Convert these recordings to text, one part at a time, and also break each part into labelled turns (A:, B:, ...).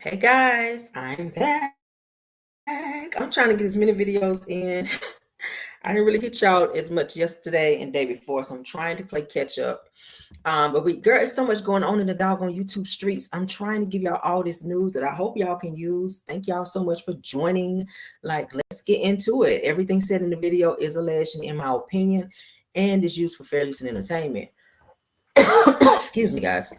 A: Hey guys, I'm back. I'm trying to get as many videos in. I didn't really hit y'all as much yesterday and day before, so I'm trying to play catch up. But girl, it's so much going on in the doggone YouTube streets. I'm trying to give y'all all this news that I hope y'all can use. Thank y'all so much for joining. Like, let's get into it. Everything said in the video is alleged, in my opinion, and is used for fair use and entertainment. Excuse me, guys.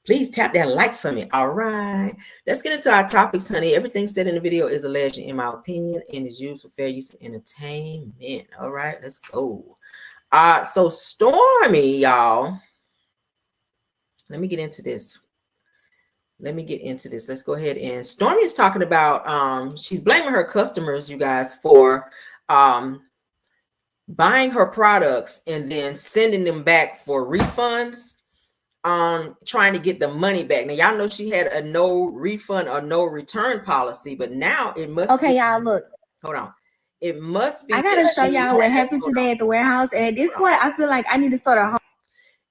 A: Please tap that like for me. All right. Let's get into our topics, honey. Everything said in the video is alleged, in my opinion, and is used for fair use and entertainment. All right, let's go. So Stormy, y'all. Let me get into this. Let's go ahead and Stormy is talking about she's blaming her customers, you guys, for buying her products and then sending them back for refunds. Trying to get the money back. Now y'all know she had a no refund or no return policy, but now it must
B: be, y'all look.
A: Hold on. It must be.
B: I gotta show y'all what happened today at the warehouse. And at this point, I feel like I need to start a home.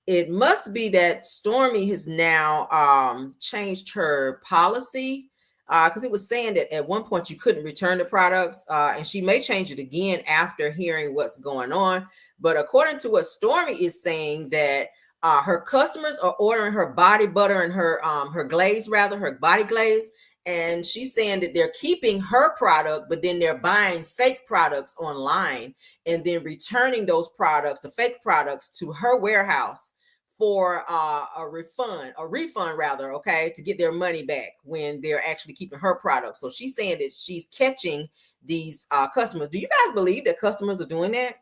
A: It must be that Stormy has now changed her policy. Because it was saying that at one point you couldn't return the products, and she may change it again after hearing what's going on. But according to what Stormy is saying, that her customers are ordering her body butter and her glaze, her body glaze, and she's saying that they're keeping her product, but then they're buying fake products online and then returning those products, the fake products, to her warehouse for a refund, okay, to get their money back when they're actually keeping her product. So she's saying that she's catching these customers. Do you guys believe that customers are doing that?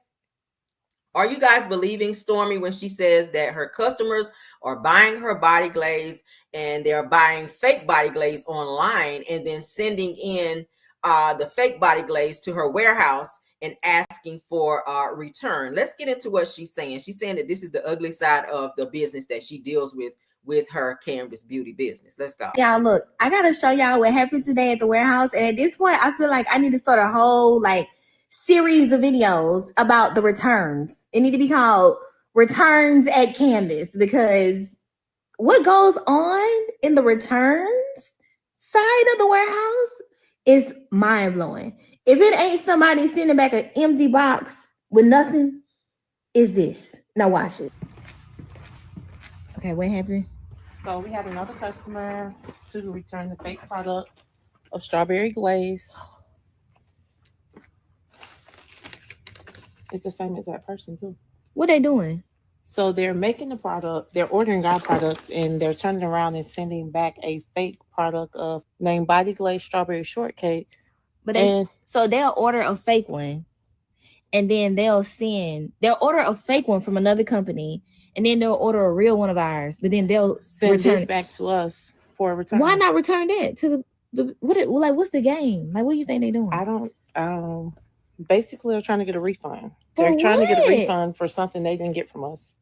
A: Are you guys believing Stormy when she says that her customers are buying her body glaze and they're buying fake body glaze online and then sending in the fake body glaze to her warehouse and asking for a return? Let's get into what she's saying. She's saying that this is the ugly side of the business that she deals with her Canvas beauty business. Let's go.
B: Y'all look, I gotta show y'all what happened today at the warehouse. And at this point, I feel like I need to start a whole series of videos about the returns. It need to be called Returns at Canvas, because what goes on in the returns side of the warehouse is mind-blowing. If it ain't somebody sending back an empty box with nothing, is this. Now watch it. Okay, what happened?
C: So we had another customer to return the fake product of strawberry glaze. It's the same as that person too.
B: What they doing?
C: So they're making the product, they're ordering our products, and they're turning around and sending back a fake product of named Body Glaze Strawberry Shortcake.
B: But so they'll order a fake one, and then they'll order a fake one from another company, and then they'll order a real one of ours, but then they'll
C: send this back to us for a return.
B: Why not return that to what's the game? What do you think they're doing?
C: I don't. Basically, they're trying to get a refund. They're trying to get a refund for something they didn't get from us.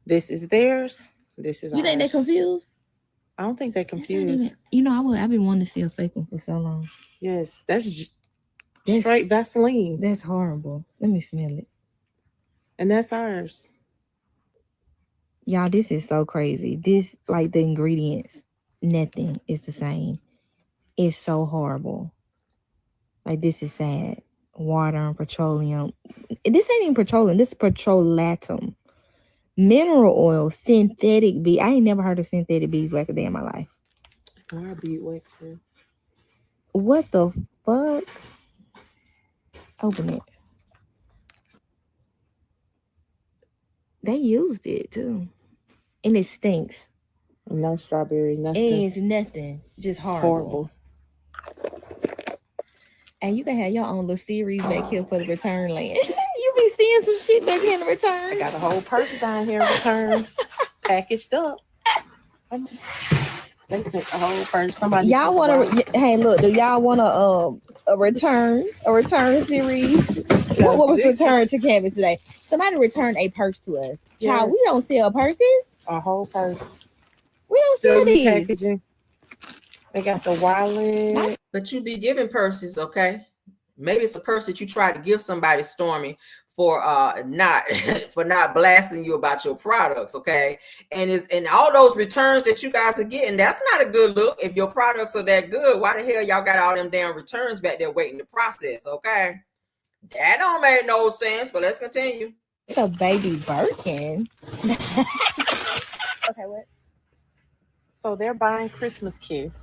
C: This is theirs. This is ours.
B: You think they're confused?
C: I don't think they're confused.
B: I've been wanting to see a fake one for so long.
C: Yes, that's straight Vaseline.
B: That's horrible. Let me smell it.
C: And that's ours.
B: Y'all, this is so crazy. This, the ingredients, nothing is the same. It's so horrible. This is sad. Water and petroleum. This ain't even petroleum. This is petrolatum. Mineral oil, synthetic bees. I ain't never heard of synthetic beeswax a day in my life.
C: Our beeswax.
B: What the fuck? Open it. They used it too. And it stinks.
C: No strawberry, nothing.
B: It's nothing. Just horrible. And you can have your own little series back here for the return land. You be seeing some shit back here in the return.
C: I got a whole purse down here in returns, packaged up. They took a whole purse. Somebody.
B: Y'all want to? Hey, look. Do y'all want a return series? No, what was returned to Canvas today? Somebody returned a purse to us. Yes. Child, we don't sell purses.
C: A whole purse.
B: We don't sell these.
C: Packaging. They got the wallet.
A: But you be giving purses, okay? Maybe it's a purse that you try to give somebody, Stormy, for not for not blasting you about your products, okay? And all those returns that you guys are getting, that's not a good look. If your products are that good, why the hell y'all got all them damn returns back there waiting to process, okay? That don't make no sense, but let's continue.
B: It's a baby Birkin. Okay, what?
C: So they're buying Christmas Kiss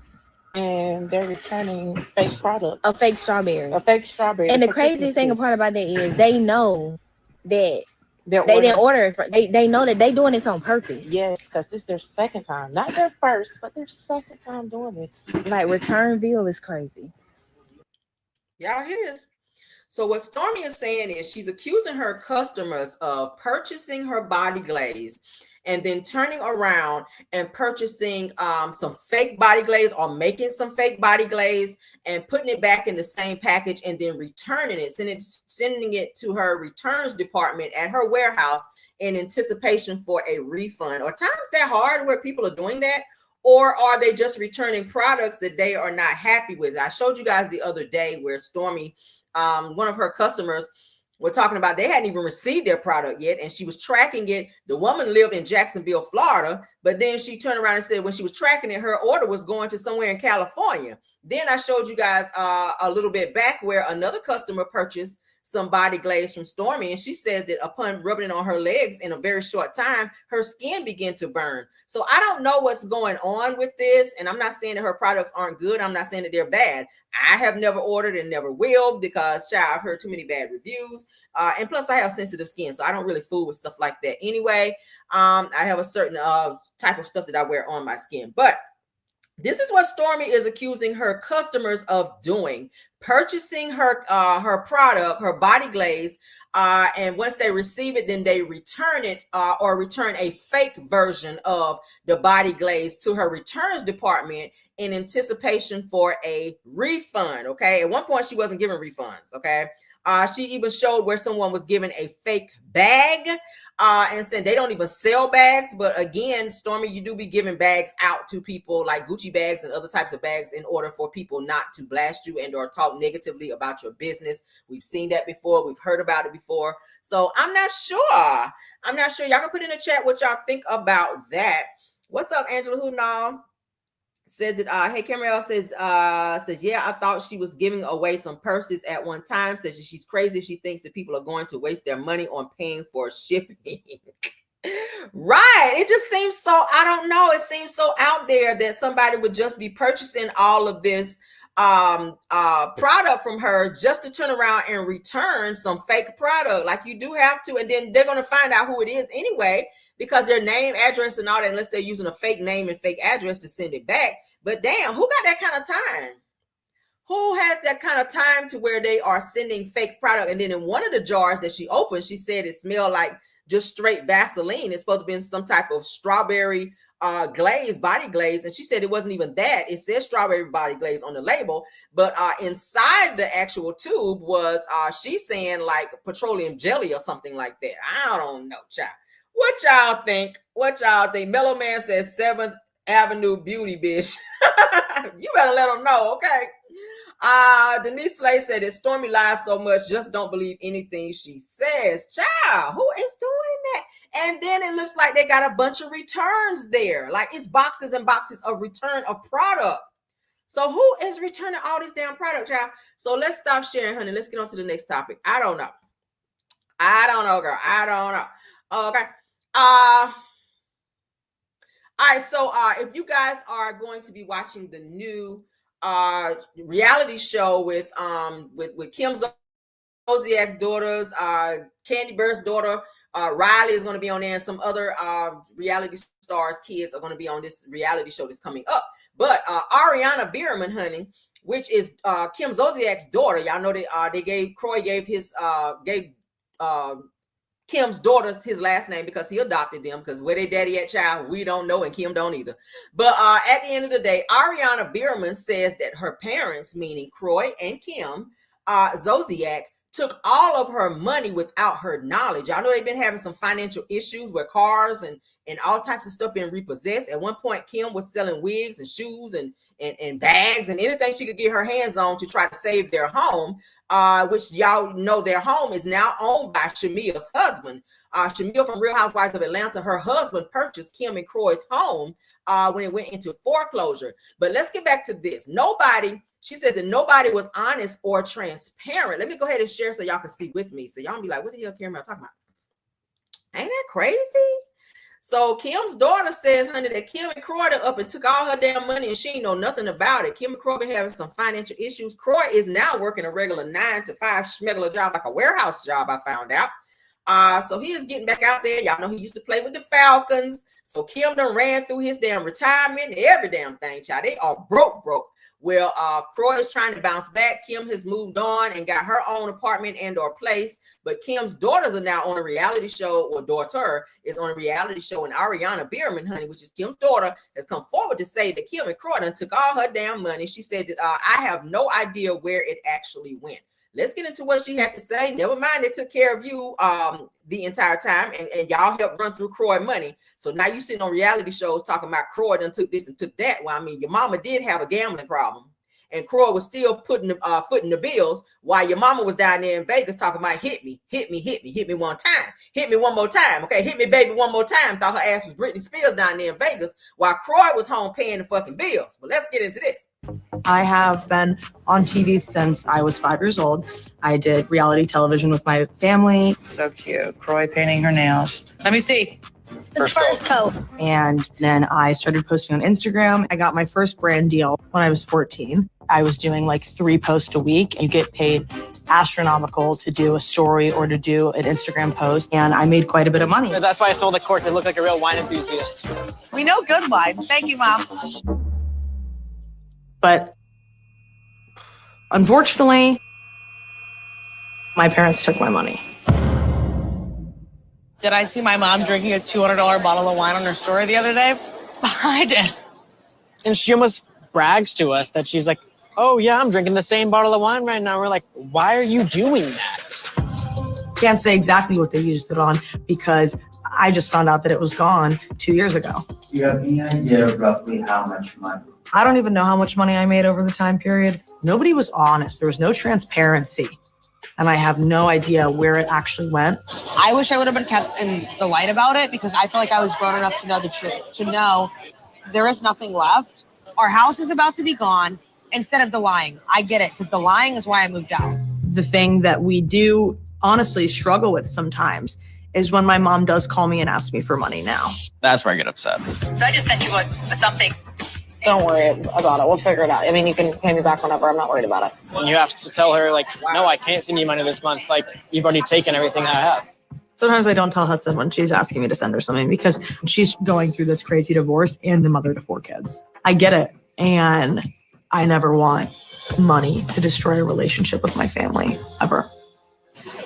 C: and they're returning fake products.
B: A fake strawberry.
C: A fake strawberry.
B: And the craziest thing part about that is they know that they didn't order it. They know that they doing this on purpose.
C: Yes, because this is their second time. Not their first, but their second time doing this.
B: Like Returnville is crazy.
A: Y'all hear this? So what Stormie is saying is she's accusing her customers of purchasing her body glaze and then turning around and purchasing some fake body glaze or making some fake body glaze and putting it back in the same package and then returning it, sending it to her returns department at her warehouse in anticipation for a refund. Are times that hard where people are doing that? Or are they just returning products that they are not happy with? I showed you guys the other day where Stormie, one of her customers, we're talking about they hadn't even received their product yet, and she was tracking it. The woman lived in Jacksonville, Florida, but then she turned around and said when she was tracking it, her order was going to somewhere in California. Then I showed you guys a little bit back where another customer purchased some body glaze from Stormie, and she says that upon rubbing it on her legs in a very short time, her skin began to burn. So I don't know what's going on with this, and I'm not saying that her products aren't good. I'm not saying that they're bad. I have never ordered and never will because, I've heard too many bad reviews, and plus I have sensitive skin, so I don't really fool with stuff like that anyway. I have a certain type of stuff that I wear on my skin, but this is what Stormie is accusing her customers of doing: purchasing her product, her body glaze, and once they receive it, then they return it or return a fake version of the body glaze to her returns department in anticipation for a refund. Okay, at one point she wasn't giving refunds. Okay. She even showed where someone was given a fake bag and said they don't even sell bags. But again, Stormie, you do be giving bags out to people, like Gucci bags and other types of bags, in order for people not to blast you and or talk negatively about your business. We've seen that before. We've heard about it before. So I'm not sure. Y'all can put in the chat what y'all think about that. What's up, Angela Hoonall? Says that hey, Camille says yeah, I thought she was giving away some purses at one time. Says she's crazy if she thinks that people are going to waste their money on paying for shipping. Right. It just seems so, I don't know, it seems so out there that somebody would just be purchasing all of this product from her just to turn around and return some fake product. Like, you do have to, and then they're going to find out who it is anyway, because their name, address, and all that, unless they're using a fake name and fake address to send it back. But damn, who got that kind of time? Who has that kind of time to where they are sending fake product? And then in one of the jars that she opened, she said it smelled like just straight Vaseline. It's supposed to be some type of strawberry glaze, body glaze. And she said it wasn't even that. It said strawberry body glaze on the label, but inside the actual tube was, she's saying, like petroleum jelly or something like that. I don't know, child. What y'all think? Mellow Man says 7th Avenue Beauty, bitch. You better let them know, okay? Denise Slay said that Stormie lies so much, just don't believe anything she says. Child, who is doing that? And then it looks like they got a bunch of returns there. Like, it's boxes and boxes of return of product. So who is returning all this damn product, child? So let's stop sharing, honey. Let's get on to the next topic. I don't know, girl. I don't know. Okay. All right. So if you guys are going to be watching the new reality show with Kim Zolciak's daughters, Candy Bird's daughter, Riley is going to be on there, and some other reality stars' kids are going to be on this reality show that's coming up. But Ariana Bierman, honey, which is Kim Zolciak's daughter, y'all know that Croy gave Kim's daughters his last name because he adopted them, because where they daddy at, child, we don't know, and Kim don't either. But at the end of the day, Ariana Bierman says that her parents, meaning Croy and Kim Zolciak, took all of her money without her knowledge. Y'all know they've been having some financial issues with cars and and all types of stuff being repossessed. At one point, Kim was selling wigs and shoes and bags and anything she could get her hands on to try to save their home, which y'all know their home is now owned by Shamia's husband. Shamia from Real Housewives of Atlanta, her husband purchased Kim and Kroy's home when it went into foreclosure. But let's get back to this. She says that nobody was honest or transparent. Let me go ahead and share so y'all can see with me. So y'all be like, what the hell Kim am I talking about? Ain't that crazy? So Kim's daughter says, honey, that Kim and Kroy up and took all her damn money and she ain't know nothing about it. Kim and Kroy been having some financial issues. Kroy is now working a regular 9 to 5 schmegular job, like a warehouse job, I found out. So he is getting back out there. Y'all know he used to play with the Falcons. So Kim done ran through his damn retirement and every damn thing, child. They are broke. Well, Kroy is trying to bounce back. Kim has moved on and got her own apartment and or place. But Kim's daughters are now on a reality show, or daughter is on a reality show. And Ariana Bierman, honey, which is Kim's daughter, has come forward to say that Kim and Kroy done took all her damn money. She said that I have no idea where it actually went. Let's get into what she had to say. Never mind, they took care of you the entire time, and y'all helped run through Kroy money. So now you sitting on reality shows talking about Kroy done took this and took that. Well, I mean, your mama did have a gambling problem, and Kroy was still putting footing the bills while your mama was down there in Vegas talking about hit me one time, hit me one more time, okay, hit me baby one more time. Thought her ass was Britney Spears down there in Vegas while Kroy was home paying the fucking bills. But let's get into this.
D: I have been on TV since I was 5 years old. I did reality television with my family.
E: So cute. Kroy painting her nails. Let me see.
B: The first coat.
D: And then I started posting on Instagram. I got my first brand deal when I was 14. I was doing like 3 posts a week. You get paid astronomical to do a story or to do an Instagram post. And I made quite a bit of money.
F: That's why I sold the cork. It looked like a real wine enthusiast.
E: We know good wine. Thank you, Mom.
D: But unfortunately, my parents took my money.
E: Did I see my mom drinking a $200 bottle of wine on her story the other day? I did.
F: And she almost brags to us that she's like, oh yeah, I'm drinking the same bottle of wine right now. We're like, why are you doing that?
D: Can't say exactly what they used it on because I just found out that it was gone 2 years ago.
G: Do you have any idea of roughly how much money?
D: I don't even know how much money I made over the time period. Nobody was honest. There was no transparency. And I have no idea where it actually went.
H: I wish I would have been kept in the light about it because I feel like I was grown enough to know the truth, to know there is nothing left. Our house is about to be gone instead of the lying. I get it because the lying is why I moved out.
D: The thing that we do honestly struggle with sometimes is when my mom does call me and ask me for money now.
F: That's where I get upset.
H: So I just sent you something.
I: Don't worry about it. We'll figure it out. I mean, you can pay me back whenever. I'm not worried about it.
F: And you have to tell her, like, no, I can't send you money this month. Like, you've already taken everything I have.
D: Sometimes I don't tell Hudson when she's asking me to send her something because she's going through this crazy divorce and the mother to 4 kids. I get it. And I never want money to destroy a relationship with my family, ever.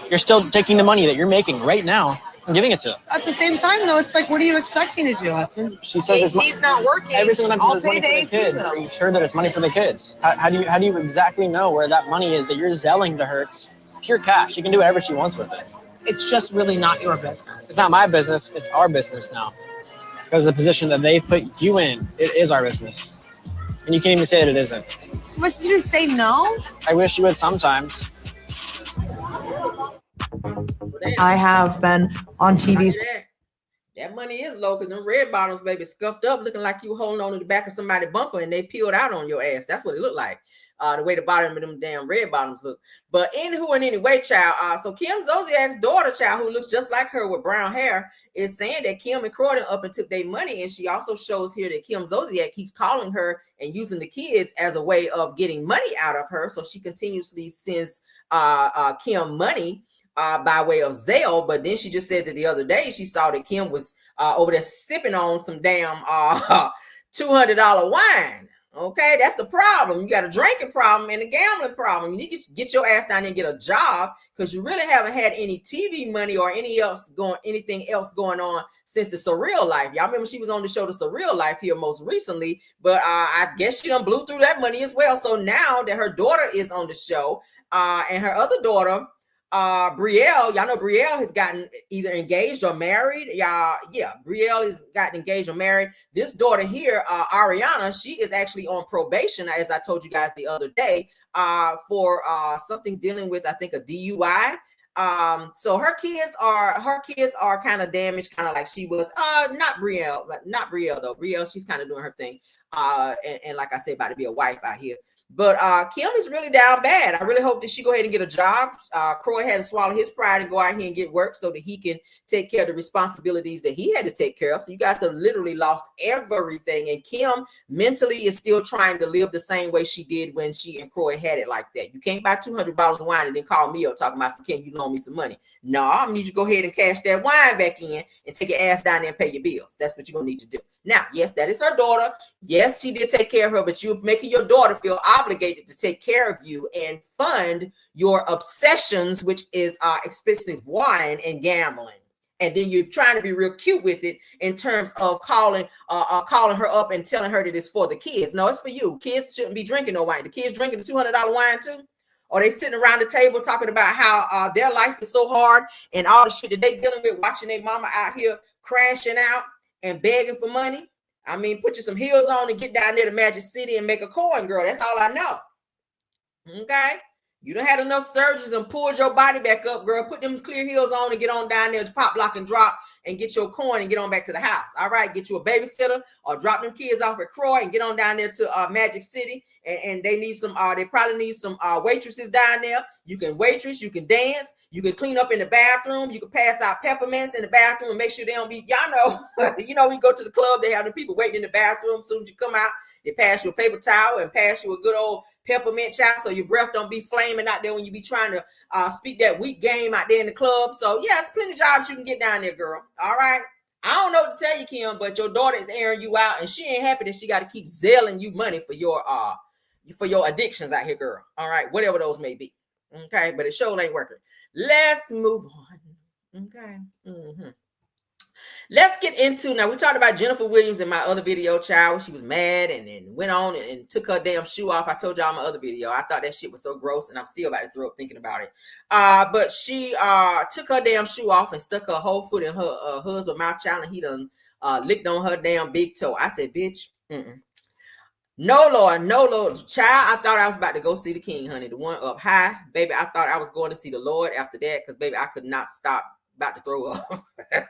F: You're still taking the money that you're making right now and giving it to them.
H: At the same time, though, it's like, what are you expecting to do, Hudson?
F: She says
H: he's not working.
F: every single time she says money for the
H: AC,
F: kids.
H: though.
F: Are you sure that it's money for the kids? How do you exactly know where that money is that you're selling to her? It's pure cash. She can do whatever she wants with it.
H: It's just really not your business.
F: It's not my business. It's our business now. Because of the position that they've put you in, it is our business. And you can't even say that it isn't.
H: Must you say no?
F: I wish you would sometimes.
D: I have been on TV.
A: That money is low because them red bottoms, baby, scuffed up, looking like you holding on to the back of somebody's bumper and they peeled out on your ass. That's what it looked like. The way the bottom of them damn red bottoms look. But anywho and anyway, child. So Kim Zolciak's daughter, child, who looks just like her with brown hair, is saying that Kim and Kroy up and took their money. And she also shows here that Kim Zolciak keeps calling her and using the kids as a way of getting money out of her. So she continuously sends Kim money by way of Zelle. But then she just said that the other day she saw that Kim was over there sipping on some damn $200 wine. Okay, that's the problem. You got a drinking problem and a gambling problem. You need to get your ass down there and get a job because you really haven't had any TV money or anything else going on since the Surreal Life. Y'all remember she was on the show The Surreal Life here most recently, but I guess she done blew through that money as well. So now that her daughter is on the show and her other daughter, Brielle, y'all know Brielle has gotten either engaged or married. Yeah, Brielle has gotten engaged or married. This daughter here, Ariana, she is actually on probation, as I told you guys the other day, for something dealing with, I think, a DUI. So her kids are kind of damaged, kind of like she was. Not Brielle, but not Brielle though. Brielle, she's kind of doing her thing. And like I said, about to be a wife out here. But Kim is really down bad. I really hope that she go ahead and get a job. Croy had to swallow his pride and go out here and get work so that he can take care of the responsibilities that he had to take care of. So you guys have literally lost everything. And Kim mentally is still trying to live the same way she did when she and Croy had it like that. You can't buy $200 of wine and then call me up talking about some, can you loan me some money? No, I'm gonna need you to go ahead and cash that wine back in and take your ass down there and pay your bills. That's what you're gonna need to do. Now, yes, that is her daughter. Yes, she did take care of her, but you're making your daughter feel obligated to take care of you and fund your obsessions, which is expensive wine and gambling. And then you're trying to be real cute with it in terms of calling her up and telling her that it's for the kids. No, it's for you. Kids shouldn't be drinking no wine. The kids drinking the $200 wine too? Or they sitting around the table talking about how their life is so hard and all the shit that they dealing with, watching their mama out here crashing out and begging for money. I mean, put you some heels on and get down there to Magic City and make a coin, girl. That's all I know. Okay? You done had enough surgeries and pulled your body back up, girl. Put them clear heels on and get on down there to pop, lock, and drop and get your coin and get on back to the house. All right? Get you a babysitter or drop them kids off at Croy and get on down there to Magic City. And they need some, they probably need some waitresses down there. You can waitress, you can dance, you can clean up in the bathroom, you can pass out peppermints in the bathroom and make sure they don't be, y'all know, you know, we go to the club, they have the people waiting in the bathroom. As soon as you come out, they pass you a paper towel and pass you a good old peppermint child so your breath don't be flaming out there when you be trying to speak that weak game out there in the club. So yeah, it's plenty of jobs you can get down there, girl. All right. I don't know what to tell you, Kim, but your daughter is airing you out and she ain't happy that she got to keep zelling you money for your addictions out here, girl. All right, whatever those may be. Okay, but it sure ain't working. Let's move on. Okay. Let's get into, now we talked about Jennifer Williams in my other video, child. She was mad and then went on and took her damn shoe off. I told y'all in my other video. I thought that shit was so gross and I'm still about to throw up thinking about it. But she took her damn shoe off and stuck her whole foot in her husband's mouth, child, and he done licked on her damn big toe. I said, bitch, no, Lord, no, Lord. Child, I thought I was about to go see the king, honey. The one up high. Baby, I thought I was going to see the Lord after that because, baby, I could not stop about to throw up. But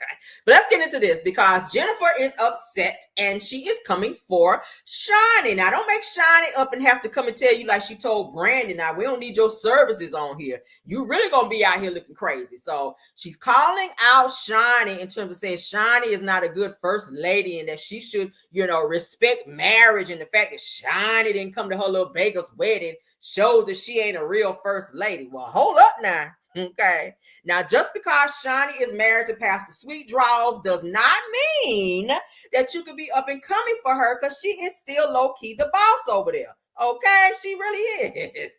A: let's get into this because Jennifer is upset and she is coming for Shaunie. Now, don't make Shaunie up and have to come and tell you like she told Brandon. Now, we don't need your services on here. You really going to be out here looking crazy. So she's calling out Shaunie in terms of saying Shaunie is not a good first lady and that she should, you know, respect marriage. And the fact that Shaunie didn't come to her little Vegas wedding shows that she ain't a real first lady. Well, hold up now. Okay. Now, just because Shaunie is married to Pastor Sweet Draws does not mean that you could be up and coming for her because she is still low-key the boss over there. Okay? She really is.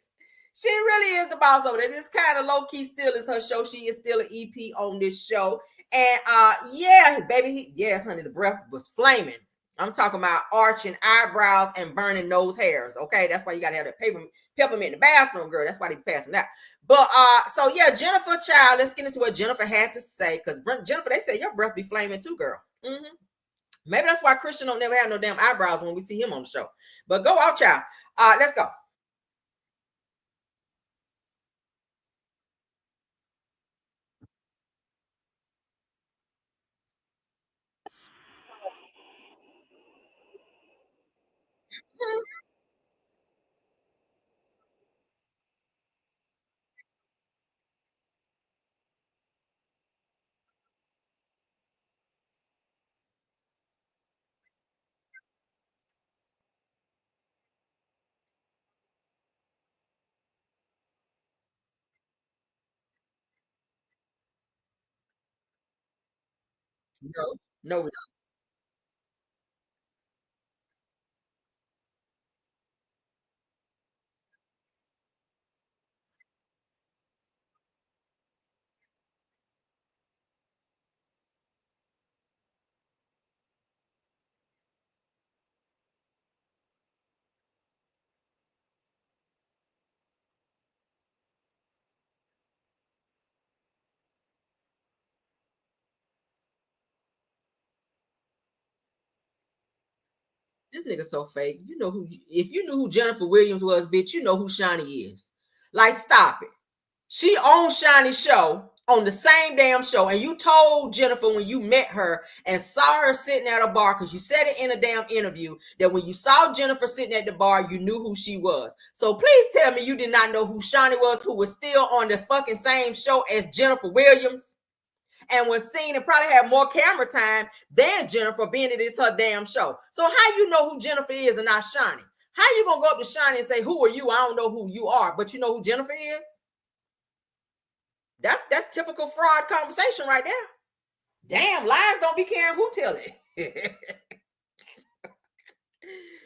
A: She really is the boss over there. This kind of low-key still is her show. She is still an EP on this show. And yeah, baby, yes, honey, the breath was flaming. I'm talking about arching eyebrows and burning nose hairs. Okay, that's why you gotta have that peppermint in the bathroom, girl. That's why they be passing that. But so yeah, Jennifer, child, let's get into what Jennifer had to say. Because Jennifer, they say your breath be flaming too, girl. Maybe that's why Christian don't never have no damn eyebrows when we see him on the show. But go out, child. Let's go. No, we don't. This nigga so fake. You know who? If you knew who Jennifer Williams was, bitch, you know who Shaunie is. Like, stop it. She owns Shaunie's show on the same damn show, and you told Jennifer when you met her and saw her sitting at a bar, because you said it in a damn interview, that when you saw Jennifer sitting at the bar, you knew who she was. So please tell me you did not know who Shaunie was, who was still on the fucking same show as Jennifer Williams, and was seen and probably had more camera time than Jennifer, being it is her damn show. So how you know who Jennifer is and not Shaunie? How you gonna go up to Shaunie and say, who are you? I don't know who you are, but you know who Jennifer is? That's typical fraud conversation right there. Damn, lies don't be caring who tell it.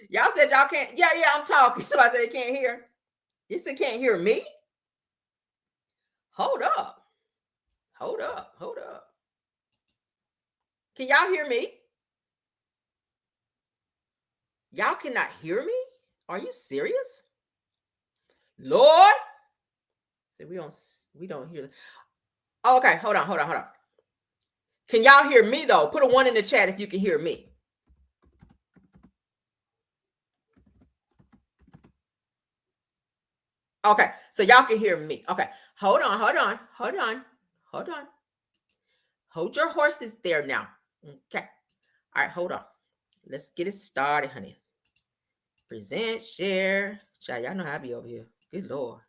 A: Y'all said y'all can't. Yeah, I'm talking. Somebody said they can't hear. You said can't hear me? Hold up. Can y'all hear me? Y'all cannot hear me? Are you serious? Lord. See, we don't hear. Oh, okay, hold on. Can y'all hear me though? Put a 1 in the chat if you can hear me. Okay, so y'all can hear me. Okay, hold on. Hold your horses there now. Okay. All right, hold on. Let's get it started, honey. Present, share. Child, y'all know how I be over here. Good Lord.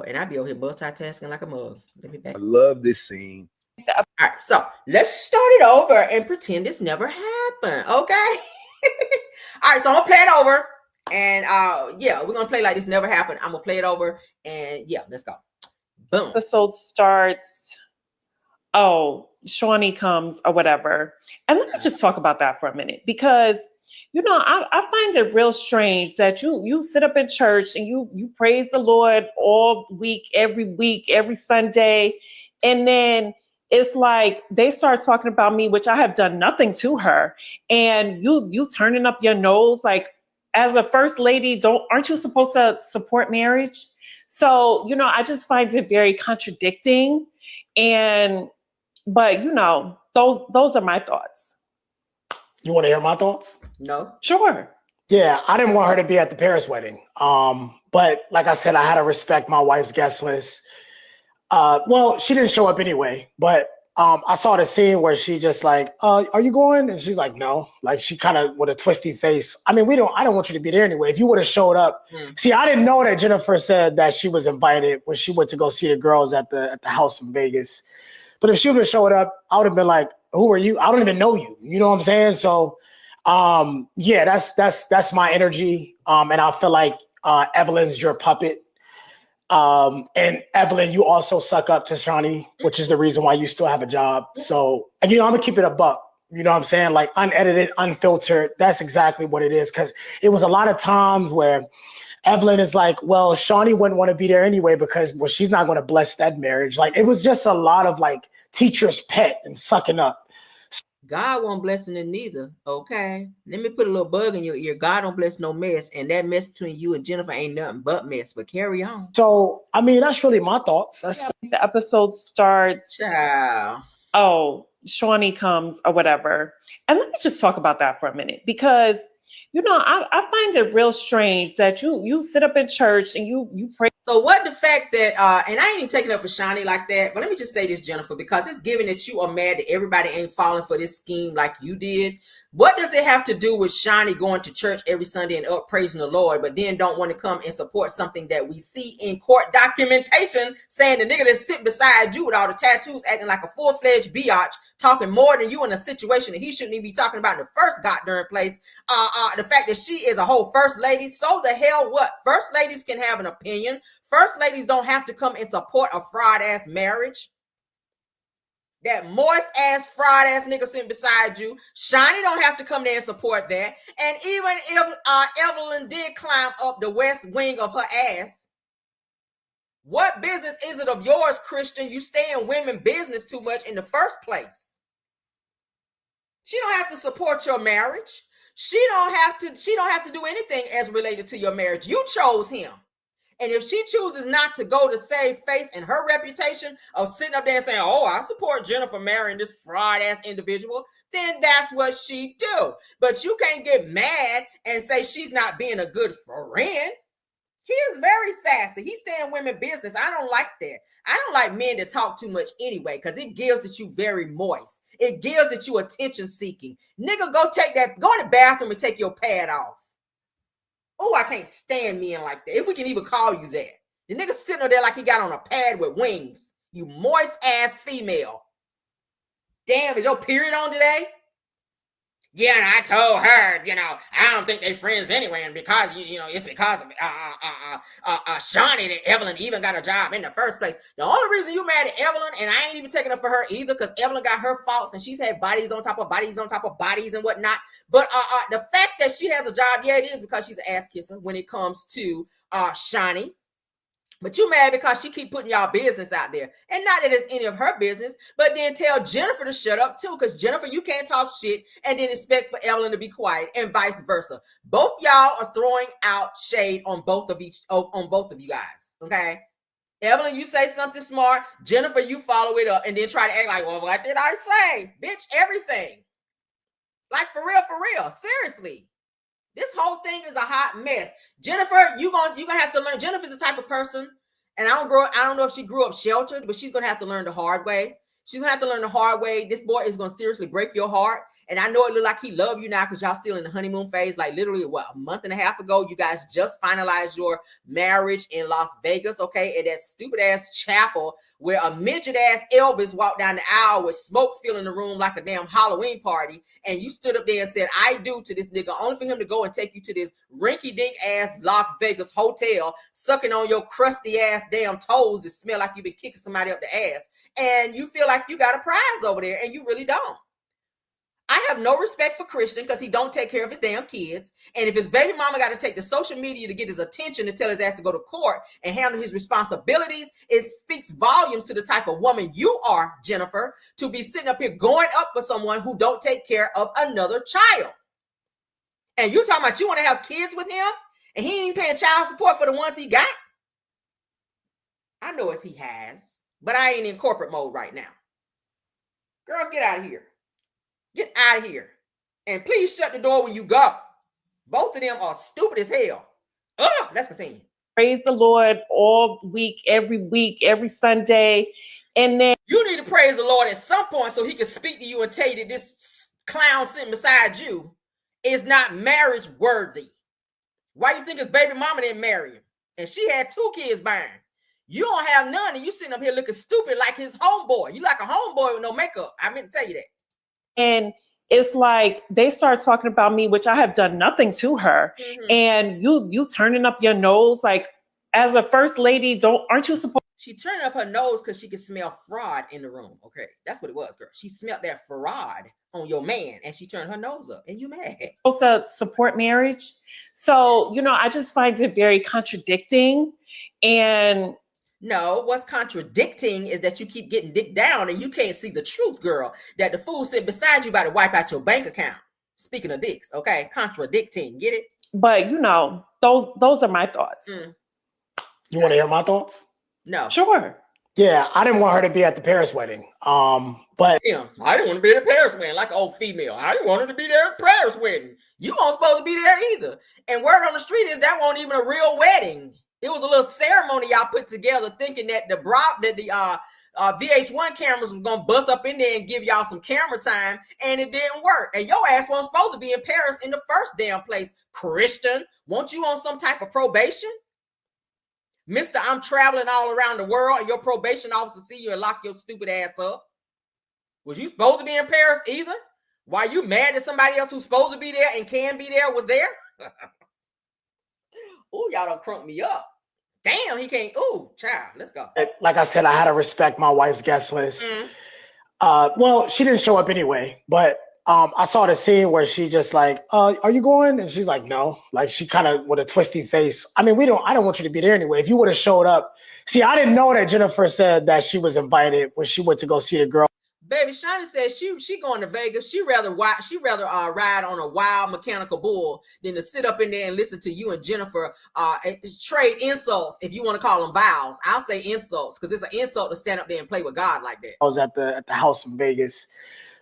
A: And I be over here multitasking like a mug. Let me back.
J: I love this scene.
A: All right, so let's start it over and pretend this never happened, okay? All right, so I'm gonna play it over, and yeah, we're gonna play like this never happened. I'm gonna play it over, and yeah, let's go. Boom.
K: Episode starts. Oh, Shaunie comes or whatever, and let me just talk about that for a minute, because I find it real strange that you sit up in church and you praise the Lord all week, every Sunday, and then it's like they start talking about me, which I have done nothing to her, and you turning up your nose. Like, as a first lady, aren't you supposed to support marriage? So I just find it very contradicting, but those are my thoughts.
L: You want to hear my thoughts?
A: No.
K: Sure.
L: Yeah, I didn't want her to be at the Paris wedding. But like I said, I had to respect my wife's guest list. Well, she didn't show up anyway, but I saw the scene where she just like, are you going? And she's like, no. Like, she kind of with a twisty face. I mean, I don't want you to be there anyway. If you would have showed up. See, I didn't know that Jennifer said that she was invited when she went to go see the girls at the house in Vegas. But if she would have showed up, I would have been like, who are you? I don't even know you. You know what I'm saying? So yeah, that's my energy. And I feel like Evelyn's your puppet. And Evelyn, you also suck up to Shaunie, which is the reason why you still have a job. So, and I'm gonna keep it a buck. You know what I'm saying? Like, unedited, unfiltered. That's exactly what it is. Cause it was a lot of times where Evelyn is like, well, Shaunie wouldn't want to be there anyway because, well, she's not going to bless that marriage. Like, it was just a lot of like teacher's pet and sucking up.
A: God won't bless it neither. Okay. Let me put a little bug in your ear. God don't bless no mess. And that mess between you and Jennifer ain't nothing but mess. But carry on.
L: So, I mean, that's really my thoughts.
K: The episode starts.
A: Child.
K: Oh, Shaunie comes or whatever. And let me just talk about that for a minute, because I find it real strange that you sit up in church and you pray.
A: So what the fact that, and I ain't even taking up for Shaunie like that, but let me just say this, Jennifer, because it's given that you are mad that everybody ain't falling for this scheme like you did. What does it have to do with Shaunie going to church every Sunday and up praising the Lord, but then don't want to come and support something that we see in court documentation saying the nigga that sit beside you with all the tattoos acting like a full-fledged biatch, talking more than you in a situation that he shouldn't even be talking about in the first goddamn place. The fact that she is a whole first lady, so the hell what? First ladies can have an opinion. First ladies don't have to come and support a fraud-ass marriage. That moist-ass, fraud-ass nigga sitting beside you. Shaunie don't have to come there and support that. And even if Evelyn did climb up the west wing of her ass, what business is it of yours, Christian? You stay in women business too much in the first place. She don't have to support your marriage. She don't have to do anything as related to your marriage. You chose him. And if she chooses not to go to save face and her reputation of sitting up there and saying, oh, I support Jennifer marrying this fraud ass individual, then that's what she do. But you can't get mad and say she's not being a good friend. He is very sassy. He stay in women's business. I don't like that. I don't like men that talk too much anyway, because it gives that you very moist. It gives that you attention seeking. Nigga, go in the bathroom and take your pad off. Oh, I can't stand men like that. If we can even call you that. The nigga sitting there like he got on a pad with wings. You moist ass female. Damn, is your period on today? Yeah, and I told her, I don't think they friends anyway, and because it's because of Shaunie that Evelyn even got a job in the first place. The only reason you mad at Evelyn, and I ain't even taking up for her either, because Evelyn got her faults and she's had bodies on top of bodies on top of bodies and whatnot. But the fact that she has a job, yeah, it is because she's an ass kisser when it comes to Shaunie. But you mad because she keep putting y'all business out there. And not that it's any of her business, but then tell Jennifer to shut up too. Because Jennifer, you can't talk shit and then expect for Evelyn to be quiet and vice versa. Both y'all are throwing out shade on both of you guys. Okay. Evelyn, you say something smart. Jennifer, you follow it up and then try to act like, well, what did I say? Bitch, everything. Like for real. Seriously. This whole thing is a hot mess. Jennifer, you're gonna have to learn. Jennifer's the type of person, and I don't know if she grew up sheltered, but she's gonna have to learn the hard way. She's gonna have to learn the hard way. This boy is gonna seriously break your heart. And I know it look like he love you now because y'all still in the honeymoon phase. Like literally, a month and a half ago, you guys just finalized your marriage in Las Vegas, okay? At that stupid ass chapel where a midget ass Elvis walked down the aisle with smoke filling the room like a damn Halloween party. And you stood up there and said, I do to this nigga, only for him to go and take you to this rinky dink ass Las Vegas hotel, sucking on your crusty ass damn toes that smell like you've been kicking somebody up the ass. And you feel like you got a prize over there and you really don't. I have no respect for Christian because he don't take care of his damn kids. And if his baby mama got to take the social media to get his attention to tell his ass to go to court and handle his responsibilities, it speaks volumes to the type of woman you are, Jennifer, to be sitting up here going up for someone who don't take care of another child. And you talking about you want to have kids with him and he ain't even paying child support for the ones he got? I know as he has, but I ain't in corporate mode right now. Girl, get out of here. Get out of here. And please shut the door when you go. Both of them are stupid as hell. Let's continue.
K: Praise the Lord all week, every Sunday. And then
A: you need to praise the Lord at some point so he can speak to you and tell you that this clown sitting beside you is not marriage worthy. Why you think his baby mama didn't marry him? And she had 2 kids by him. You don't have none and you sitting up here looking stupid like his homeboy. You like a homeboy with no makeup. I meant to tell you that.
K: And it's like they start talking about me, which I have done nothing to her. Mm-hmm. And you turning up your nose like as a first lady, aren't you supposed?
A: She turned up her nose because she could smell fraud in the room. Okay, that's what it was, girl. She smelled that fraud on your man and she turned her nose up and you mad.
K: Supposed to support marriage. So, I just find it very contradicting. And
A: no, what's contradicting is that you keep getting dicked down and you can't see the truth, girl, that the fool sitting beside you about to wipe out your bank account. Speaking of dicks, okay? Contradicting, get it?
K: But, those are my thoughts.
L: You want to hear my thoughts?
A: No.
K: Sure.
L: Yeah, I didn't want her to be at the Paris wedding. But
A: yeah, I didn't want to be at the Paris wedding like an old female. I didn't want her to be there at Paris wedding. You weren't supposed to be there either. And word on the street is that wasn't even a real wedding. It was a little ceremony y'all put together thinking that the VH1 cameras was going to bust up in there and give y'all some camera time, and it didn't work. And your ass wasn't supposed to be in Paris in the first damn place. Christian, won't you on some type of probation? Mister, I'm traveling all around the world, and your probation officer see you and lock your stupid ass up. Was you supposed to be in Paris either? Why you mad that somebody else who's supposed to be there and can be there was there? Ooh, y'all done crunk me up. Damn, he can't. Ooh, child, let's go.
L: Like I said, I had to respect my wife's guest list. Well, she didn't show up anyway, but I saw the scene where she just like, are you going? And she's like, no. Like she kind of with a twisty face. I mean, I don't want you to be there anyway. If you would have showed up. See, I didn't know that Jennifer said that she was invited when she went to go see a girl.
A: Baby, Shaunie said she going to Vegas. She rather ride on a wild mechanical bull than to sit up in there and listen to you and Jennifer trade insults, if you want to call them vows. I'll say insults because it's an insult to stand up there and play with God like that.
L: I was at the house in Vegas,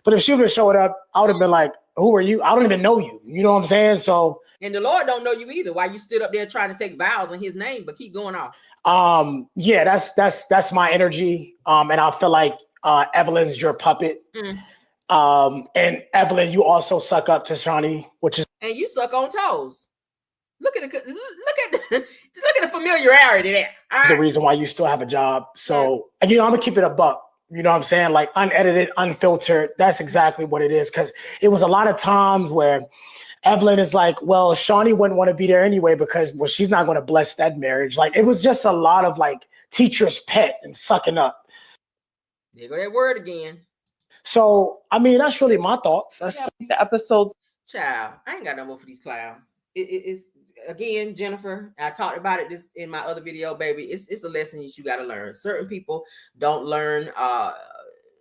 L: but if she would have showed up, I would have been like, "Who are you? I don't even know you." You know what I'm saying? So,
A: and the Lord don't know you either. Why you stood up there trying to take vows in His name, but keep going off.
L: Yeah, that's my energy. And I feel like Evelyn's your puppet. And Evelyn, you also suck up to Shaunie, which is,
A: and you suck on toes. Look at the familiarity there.
L: The reason why you still have a job. So, and I'm gonna keep it a buck. You know what I'm saying? Like unedited, unfiltered. That's exactly what it is. Because it was a lot of times where Evelyn is like, well, Shaunie wouldn't want to be there anyway because, well, she's not going to bless that marriage. Like, it was just a lot of like teacher's pet and sucking up.
A: There go that word again.
L: So, I mean, that's really my thoughts. That's
K: the episodes.
A: Child, I ain't got no more for these clowns. It's again, Jennifer, I talked about it this in my other video, baby. It's a lesson that you got to learn. Certain people don't learn.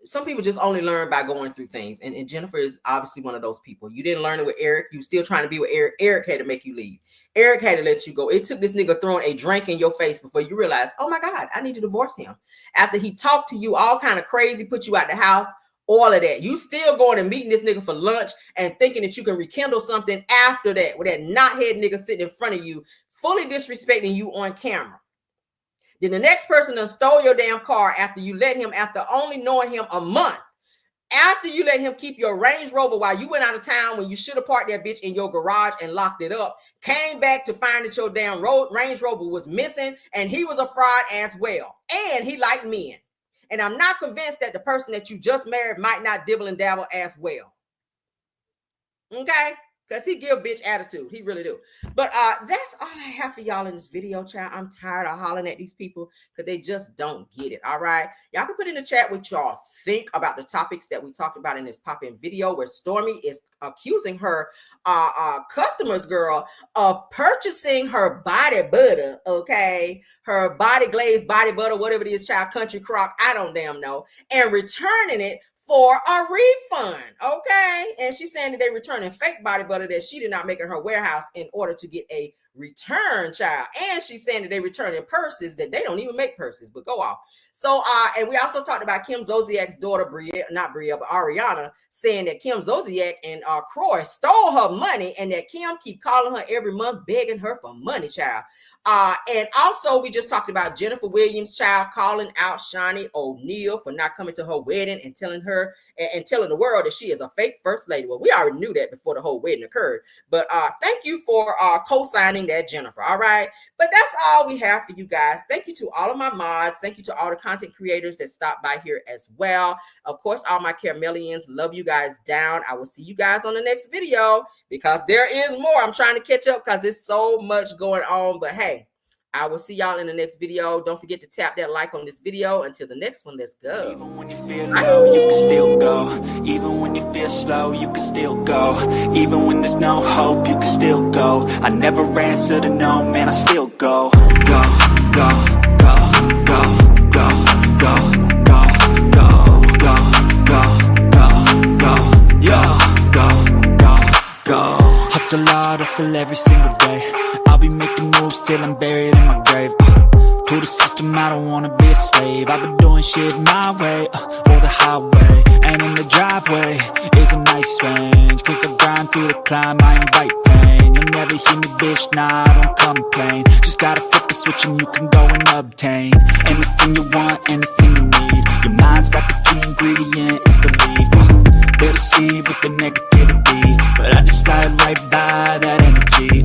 A: Some people just only learn by going through things. And Jennifer is obviously one of those people. You didn't learn it with Eric. You still trying to be with Eric. Eric had to make you leave. Eric had to let you go. It took this nigga throwing a drink in your face before you realized, oh my God, I need to divorce him. After he talked to you all kind of crazy, put you out the house, all of that. You still going and meeting this nigga for lunch and thinking that you can rekindle something after that with that knothead nigga sitting in front of you, fully disrespecting you on camera. Then the next person done stole your damn car after you let him, after only knowing him a month, after you let him keep your Range Rover while you went out of town when you should have parked that bitch in your garage and locked it up, came back to find that your damn Range Rover was missing and he was a fraud as well. And he liked men. And I'm not convinced that the person that you just married might not dibble and dabble as well. Okay? Because he give bitch attitude. He really do. But that's all I have for y'all in this video, child. I'm tired of hollering at these people because they just don't get it. All right. Y'all can put in the chat what y'all think about the topics that we talked about in this pop-in video where Stormy is accusing her customers girl of purchasing her body butter. Okay. Her body glazed body butter, whatever it is, child, country crock. I don't damn know. And returning it for a refund, okay? And she's saying that they returning fake body butter that she did not make in her warehouse in order to get a return, child. And she's saying that they returning purses that they don't even make purses, but go off. So, and we also talked about Kim Zolciak's daughter, not Bria, but Ariana, saying that Kim Zolciak and Croy stole her money and that Kim keep calling her every month, begging her for money, child. And also we just talked about Jennifer Williams, child, calling out Shaunie O'Neal for not coming to her wedding and telling her and telling the world that she is a fake first lady. Well, we already knew that before the whole wedding occurred, but thank you for co-signing that, Jennifer. All right, but that's all we have for you guys. Thank you to all of my mods. Thank you to all the content creators that stopped by here as well. Of course, all my Caramelians, love you guys down. I will see you guys on the next video because there is more. I'm trying to catch up because there's so much going on, but hey, I will see y'all in the next video. Don't forget to tap that like on this video. Until the next one, let's go.
J: Even when you feel low, you can still go. Even when you feel slow, you can still go. Even when there's no hope, you can still go. I never answer to no, man, I still go. Go, go, go, go, go, go, go, go, go, go, go, go, yo, go, go, go. Hustle hard, hustle every single day. I'll be making moves till I'm buried in my grave. To the system, I don't wanna be a slave. I've been doing shit my way, or the highway. And in the driveway is a nice range. Cause I grind through the climb, I invite pain. You'll never hear me, bitch, nah, I don't complain. Just gotta flip the switch and you can go and obtain anything you want, anything you need. Your mind's got the key ingredient, it's belief. They'll deceive with the negativity, but I just slide right by that energy.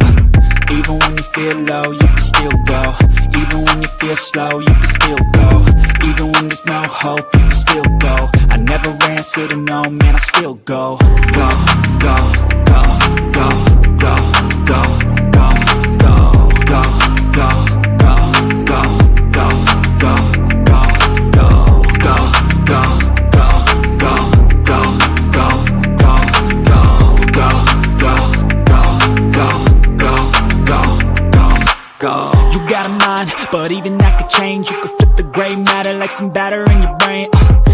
J: Even when you feel low, you can still go. Even when you feel slow, you can still go. Even when there's no hope, you can still go. I never answer to no, man, I still go. Go, go, go, go, go, go, go, go, go, go, go, go, go, go, go, go, go, go, go, go. You got a mind, but even that could change. You could flip the gray matter like some batter in your brain.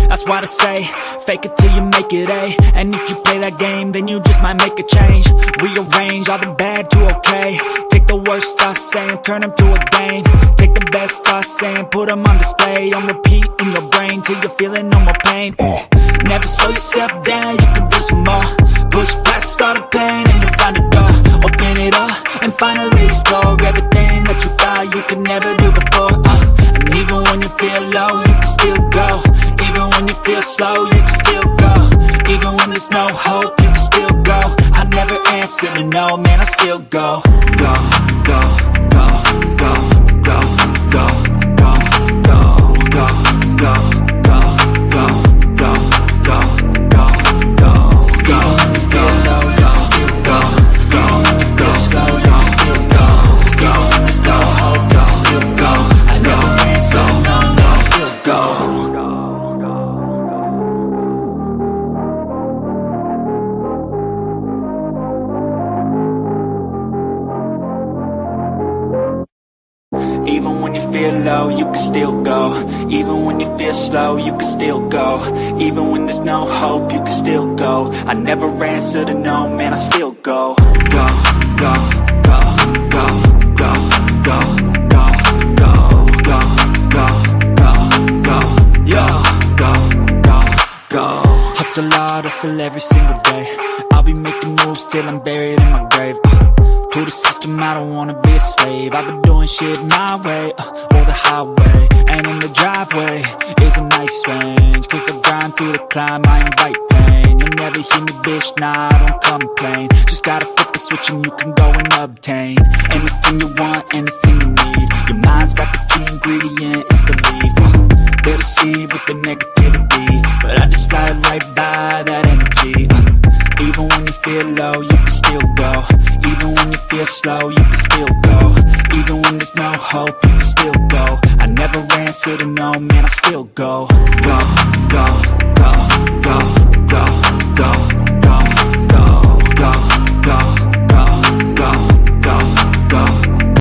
J: I That's why I say, fake it till you make it A. And if you play that game, then you just might make a change. Rearrange all the bad to okay. Take the worst thoughts saying, turn them to a game. Take the best thoughts saying, put them on display. On repeat in your brain till you're feeling no more pain. Never slow yourself down, you can do some more. Push past all the pain and you'll find a door. Open it up and finally explore everything that you thought you could never do before. And even when you feel low, you can still go. Even when you feel slow, you can still go. Even when there's no hope, you can still go. I never answer to no, man, I still go. Go, go, go, go, go, go, go, go, go, go, go, go, go, go, go, go, go. Even when you feel low, you can still go. Even when you feel slow, you can still go. Even when there's no hope, you can still go. I never answer to no, man, I still go. Even when you feel low, you can still go. Even when you feel slow, you can still go. Even when there's no hope, you can still go. I never answer to no, man, I still go. Go, go, go, go, go, go, go, go, go, go, go, go, yo, go, go, go. Hustle hard, hustle every single day. I'll be making moves till I'm buried in my grave. To the system, I don't wanna be a slave. I've been doing shit my way, or the highway. And in the driveway is a nice range. Cause I grind through the climb, I invite pain. You'll never hear me, bitch, nah, I don't complain. Just gotta flip the switch and you can go and obtain anything you want, anything you need. Your mind's got the key ingredient, it's belief. They'll deceive with the negativity, but I just slide right by that energy. Even when you feel low, you can still go. Even when you feel slow, you can still go. Even when there's no hope, you can still go. I never answer to no, man, I still go. Go, go, go, go, go.